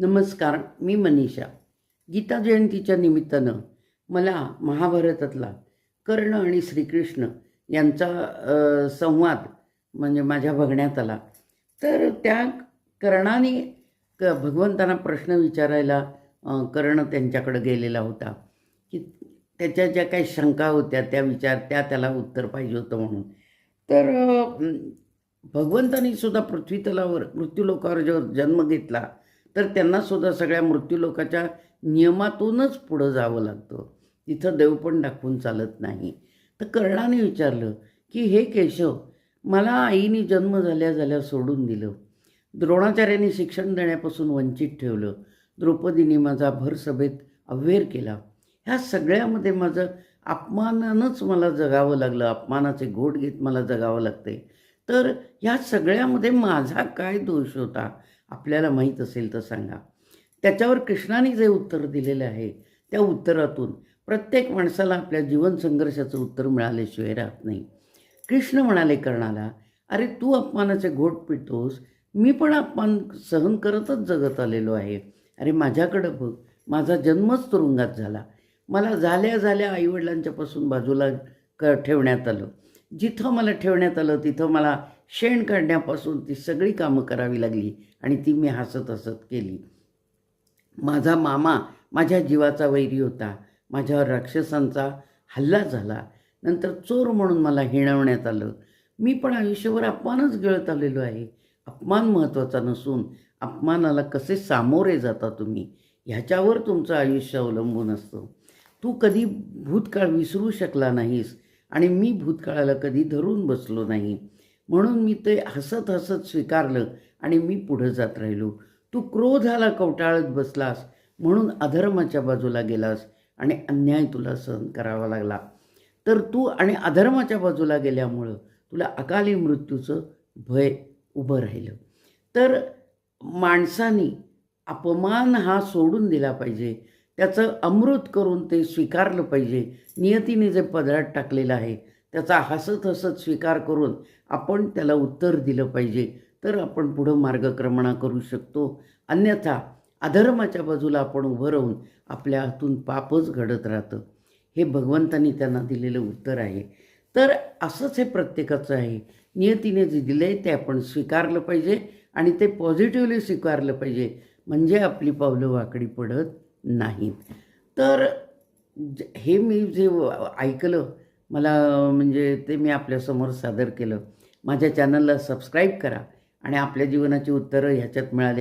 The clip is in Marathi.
नमस्कार, मी मनीषा. गीता जयंतीच्या निमित्तानं मला महाभारतातला कर्ण आणि श्रीकृष्ण यांचा संवाद म्हणजे माझ्या बघण्यात आला. तर त्या कर्णाने भगवंतांना प्रश्न विचारायला कर्ण त्यांच्याकडे गेलेला होता, की त्याच्या ज्या काही शंका होत्या त्या त्याला उत्तर पाहिजे होतं म्हणून. तर भगवंतांनी सुद्धा पृथ्वीतलावर मृत्यूलोकावर जो जन्म घेतला, तर त्यांना सुद्धा सगळ्या मृत्यूलोकाच्या नियमातूनच पुढं जावं लागतं. तिथं देव पण दाखवून चालत नाही. तर कर्णाने विचारलं, की हे केशव, मला आईने जन्म झाल्या झाल्या सोडून दिलं, द्रोणाचार्यांनी शिक्षण देण्यापासून वंचित ठेवलं, द्रौपदीने माझा भरसभेत अव्हेर केला, ह्या सगळ्यामध्ये माझं अपमानानंच मला जगावं लागलं, अपमानाचे घोट घेत मला जगावं लागते. तर ह्या सगळ्यामध्ये माझा काय दोष होता, आपल्याला माहीत असेल तर सांगा. त्याच्यावर कृष्णाने जे उत्तर दिलेलं आहे, त्या उत्तरातून प्रत्येक माणसाला आपल्या जीवन संघर्षाचं उत्तर मिळाल्याशिवाय राहत नाही. कृष्ण म्हणाले कर्णाला, अरे तू अपमानाचे घोट पितोस, मी पण अपमान सहन करतच जगत आलेलो आहे. अरे माझ्याकडं बघ, माझा जन्मच तुरुंगात झाला. मला झाल्या झाल्या आईवडिलांच्यापासून बाजूला ठेवण्यात आलं. जिथं मला ठेवण्यात आलं तिथं मला शेण काढण्यापासून ती सगळी कामं करावी लागली आणि ती मी हसत हसत केली. माझा मामा माझ्या जीवाचा वैरी होता. माझ्यावर राक्षसांचा हल्ला झाला. नंतर चोर म्हणून मला हिणवण्यात आलं. मी पण आयुष्यभर अपमानच गिळत आलेलो आहे. अपमान महत्त्वाचा नसून अपमानाला कसे सामोरे जाता तुम्ही, ह्याच्यावर तुमचं आयुष्य अवलंबून असतं. तू कधी भूतकाळ विसरू शकला नाहीस आणि मी भूतकाळाला कधी धरून बसलो नाही. म्हणून मी ते हसत हसत स्वीकारलं आणि मी पुढं जात राहिलो. तू क्रोधाला कवटाळत बसलास म्हणून अधर्माच्या बाजूला गेलास आणि अन्याय तुला सहन करावा लागला. तर तू आणि अधर्माच्या बाजूला गेल्यामुळं तुला अकाली मृत्यूचं भय उभं राहिलं. तर माणसाने अपमान हा सोडून दिला पाहिजे, त्याचं अमृत करून ते स्वीकारलं पाहिजे. नियतीने जे पदरात टाकलेलं आहे त्याचा हसत हसत स्वीकार करून आपण त्याला उत्तर दिलं पाहिजे. तर आपण पुढं मार्गक्रमणा करू शकतो. अन्यथा अधर्माच्या बाजूला आपण उभं राहून आपल्या हातून पापच घडत राहतं. हे भगवंतांनी त्यांना दिलेलं उत्तर आहे. तर असंच हे प्रत्येकाचं आहे. नियतीने जे दिलं आहे ते आपण स्वीकारलं पाहिजे आणि ते पॉझिटिव्हली स्वीकारलं पाहिजे, म्हणजे आपली पावलं वाकडी पडत नाहीत. तर हे मी जे ऐकलं, मला म्हणजे ते मी आपल्यासमोर सादर केलं. माझ्या चॅनलला सबस्क्राईब करा आणि आपल्या जीवनाची उत्तरं ह्याच्यात मिळाली